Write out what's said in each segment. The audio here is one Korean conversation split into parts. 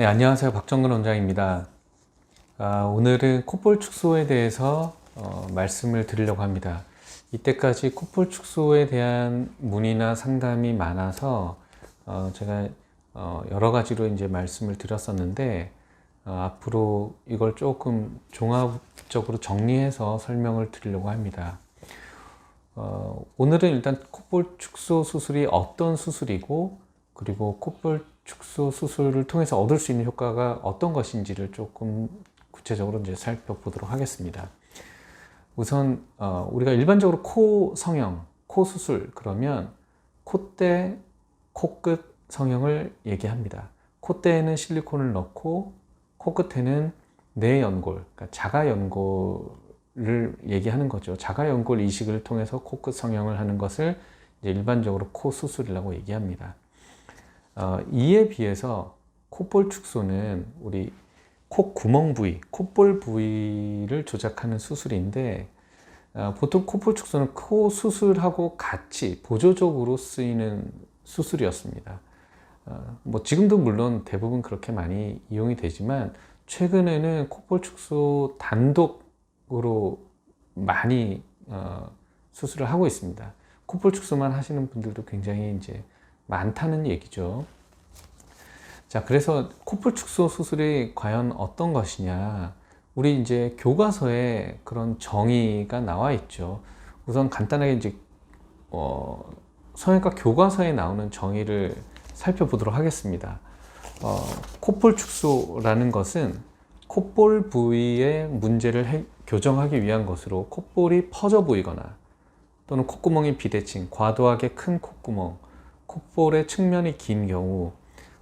네, 안녕하세요. 박정근 원장입니다. 오늘은 콧볼 축소에 대해서 말씀을 드리려고 합니다. 이때까지 콧볼 축소에 대한 문의나 상담이 많아서 제가 여러 가지로 이제 말씀을 드렸었는데 앞으로 이걸 조금 종합적으로 정리해서 설명을 드리려고 합니다. 오늘은 일단 콧볼 축소 수술이 어떤 수술이고, 그리고 콧볼 축소 수술을 통해서 얻을 수 있는 효과가 어떤 것인지를 조금 구체적으로 이제 살펴보도록 하겠습니다. 우선 우리가 일반적으로 코 성형, 코 수술 그러면 콧대, 코끝 성형을 얘기합니다. 콧대에는 실리콘을 넣고 코끝에는 내연골, 그러니까 자가연골을 얘기하는 거죠. 자가연골 이식을 통해서 코끝 성형을 하는 것을 이제 일반적으로 코 수술이라고 얘기합니다. 이에 비해서 콧볼 축소는 우리 콧구멍 부위, 콧볼 부위를 조작하는 수술인데, 보통 콧볼 축소는 코 수술하고 같이 보조적으로 쓰이는 수술이었습니다. 뭐 지금도 물론 대부분 그렇게 많이 이용이 되지만, 최근에는 콧볼 축소 단독으로 많이 수술을 하고 있습니다. 콧볼 축소만 하시는 분들도 굉장히 이제 많다는 얘기죠. 자, 그래서 콧볼 축소 수술이 과연 어떤 것이냐, 우리 이제 교과서에 그런 정의가 나와 있죠. 우선 간단하게 이제 성형외과 교과서에 나오는 정의를 살펴보도록 하겠습니다. 콧볼 축소라는 것은 콧볼 부위의 문제를 교정하기 위한 것으로, 콧볼이 퍼져 보이거나 또는 콧구멍이 비대칭, 과도하게 큰 콧구멍, 콧볼의 측면이 긴 경우,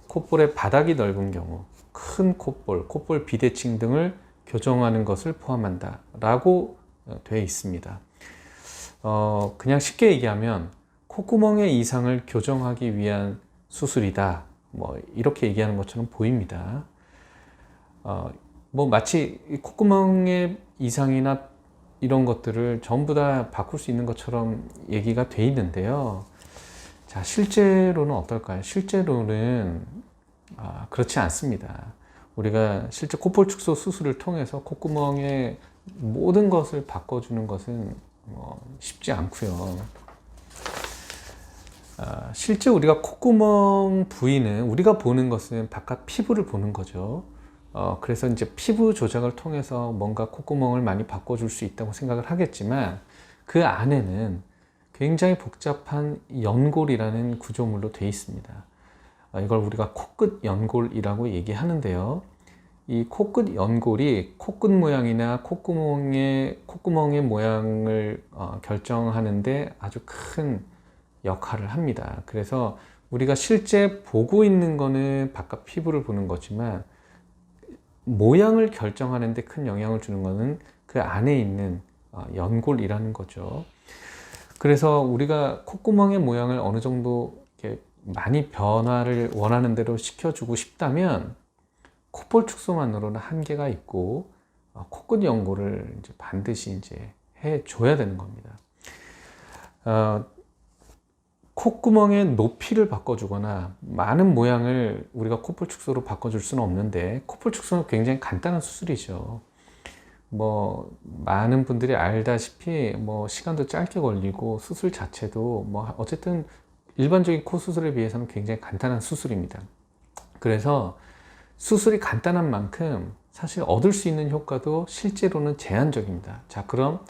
콧볼의 바닥이 넓은 경우, 큰 콧볼, 콧볼 비대칭 등을 교정하는 것을 포함한다 라고 되어 있습니다. 그냥 쉽게 얘기하면 콧구멍의 이상을 교정하기 위한 수술이다, 뭐 이렇게 얘기하는 것처럼 보입니다. 뭐 마치 콧구멍의 이상이나 이런 것들을 전부 다 바꿀 수 있는 것처럼 얘기가 돼 있는데요. 자, 실제로는 어떨까요? 실제로는 그렇지 않습니다. 우리가 실제 콧볼 축소 수술을 통해서 콧구멍의 모든 것을 바꿔주는 것은 쉽지 않고요. 실제 우리가 콧구멍 부위는, 우리가 보는 것은 바깥 피부를 보는 거죠. 그래서 이제 피부 조작을 통해서 뭔가 콧구멍을 많이 바꿔줄 수 있다고 생각을 하겠지만, 그 안에는 굉장히 복잡한 연골이라는 구조물로 되어 있습니다. 이걸 우리가 코끝 연골이라고 얘기하는데요. 이 코끝 연골이 코끝 모양이나 콧구멍의 모양을 결정하는데 아주 큰 역할을 합니다. 그래서 우리가 실제 보고 있는 거는 바깥 피부를 보는 거지만, 모양을 결정하는 데 큰 영향을 주는 것은 그 안에 있는 연골이라는 거죠. 그래서 우리가 콧구멍의 모양을 어느 정도 이렇게 많이 변화를 원하는 대로 시켜주고 싶다면 콧볼 축소만으로는 한계가 있고, 코끝 연골을 이제 반드시 이제 해줘야 되는 겁니다. 콧구멍의 높이를 바꿔주거나 많은 모양을 우리가 콧볼 축소로 바꿔줄 수는 없는데, 콧볼 축소는 굉장히 간단한 수술이죠. 뭐 많은 분들이 알다시피 뭐 시간도 짧게 걸리고 수술 자체도 뭐 어쨌든 일반적인 코 수술에 비해서는 굉장히 간단한 수술입니다. 그래서 수술이 간단한 만큼 사실 얻을 수 있는 효과도 실제로는 제한적입니다. 자, 그럼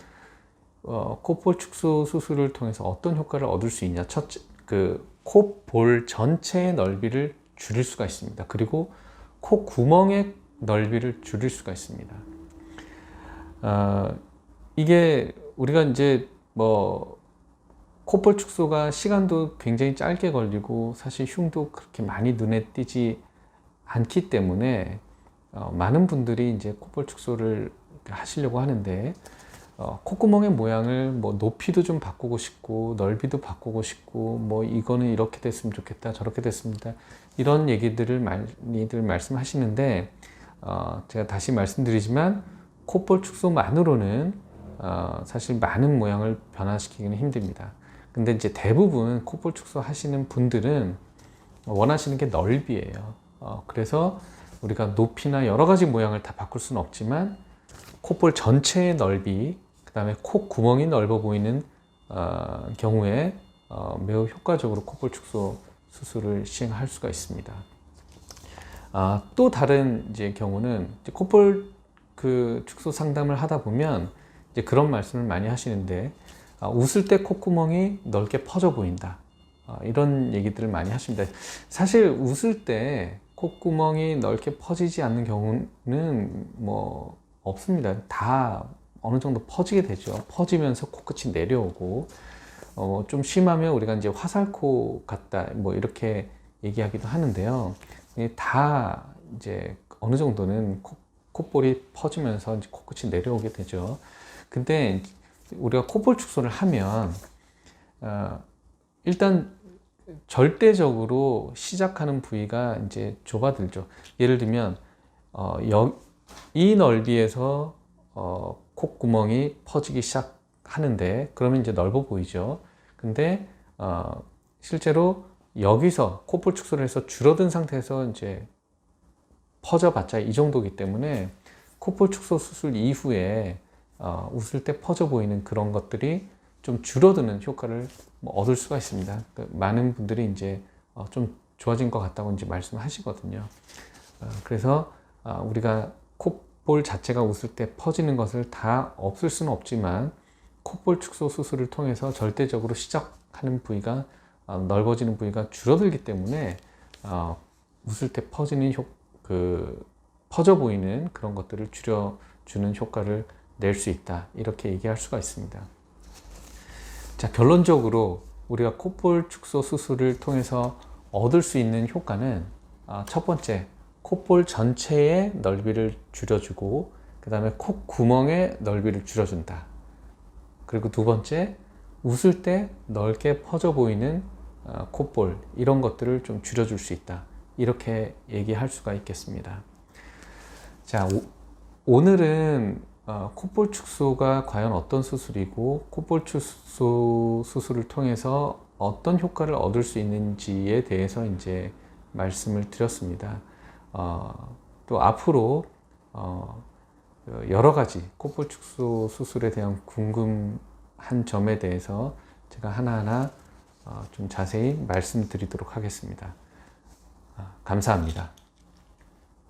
콧볼 축소 수술을 통해서 어떤 효과를 얻을 수 있냐? 첫째, 그 콧볼 전체의 넓이를 줄일 수가 있습니다. 그리고 콧구멍의 넓이를 줄일 수가 있습니다. 이게 우리가 이제 뭐 콧볼 축소가 시간도 굉장히 짧게 걸리고 사실 흉도 그렇게 많이 눈에 띄지 않기 때문에 많은 분들이 이제 콧볼 축소를 하시려고 하는데, 콧구멍의 모양을 뭐 높이도 좀 바꾸고 싶고 넓이도 바꾸고 싶고, 뭐 이거는 이렇게 됐으면 좋겠다, 저렇게 됐습니다, 이런 얘기들을 많이들 말씀하시는데, 제가 다시 말씀드리지만 콧볼 축소만으로는 사실 많은 모양을 변화시키기는 힘듭니다. 근데 이제 대부분 콧볼 축소 하시는 분들은 원하시는 게 넓이에요. 그래서 우리가 높이나 여러 가지 모양을 다 바꿀 수는 없지만 콧볼 전체의 넓이, 그 다음에 콧구멍이 넓어 보이는 경우에 매우 효과적으로 콧볼 축소 수술을 시행할 수가 있습니다. 또 다른 이제 경우는 이제 콧볼 축소 상담을 하다 보면 이제 그런 말씀을 많이 하시는데, 웃을 때 콧구멍이 넓게 퍼져 보인다. 이런 얘기들을 많이 하십니다. 사실 웃을 때 콧구멍이 넓게 퍼지지 않는 경우는 뭐 없습니다. 다 어느 정도 퍼지게 되죠. 퍼지면서 코끝이 내려오고, 좀 심하면 우리가 이제 화살코 같다, 뭐 이렇게 얘기하기도 하는데요. 다 이제 어느 정도는 콧볼이 퍼지면서 이제 코끝이 내려오게 되죠. 근데 우리가 콧볼 축소를 하면 일단 절대적으로 시작하는 부위가 이제 좁아들죠. 예를 들면 이 넓이에서 콧구멍이 퍼지기 시작하는데, 그러면 이제 넓어 보이죠. 근데 실제로 여기서 콧볼 축소를 해서 줄어든 상태에서 이제 퍼져봤자 이 정도이기 때문에 콧볼 축소 수술 이후에 웃을 때 퍼져 보이는 그런 것들이 좀 줄어드는 효과를 얻을 수가 있습니다. 그러니까 많은 분들이 이제 좀 좋아진 것 같다고 이제 말씀하시거든요. 그래서 우리가 콧볼 자체가 웃을 때 퍼지는 것을 다 없앨 수는 없지만, 콧볼 축소 수술을 통해서 절대적으로 시작하는 부위가 넓어지는 부위가 줄어들기 때문에 웃을 때 퍼지는 퍼져 보이는 그런 것들을 줄여주는 효과를 낼 수 있다, 이렇게 얘기할 수가 있습니다. 자, 결론적으로 우리가 콧볼 축소 수술을 통해서 얻을 수 있는 효과는 첫 번째, 콧볼 전체의 넓이를 줄여주고, 그 다음에 콧구멍의 넓이를 줄여준다. 그리고 두 번째, 웃을 때 넓게 퍼져 보이는 콧볼, 이런 것들을 좀 줄여줄 수 있다, 이렇게 얘기할 수가 있겠습니다. 자, 오늘은 콧볼 축소가 과연 어떤 수술이고, 콧볼 축소 수술을 통해서 어떤 효과를 얻을 수 있는지에 대해서 이제 말씀을 드렸습니다. 또 앞으로 여러 가지 콧볼 축소 수술에 대한 궁금한 점에 대해서 제가 하나하나 좀 자세히 말씀드리도록 하겠습니다. 감사합니다.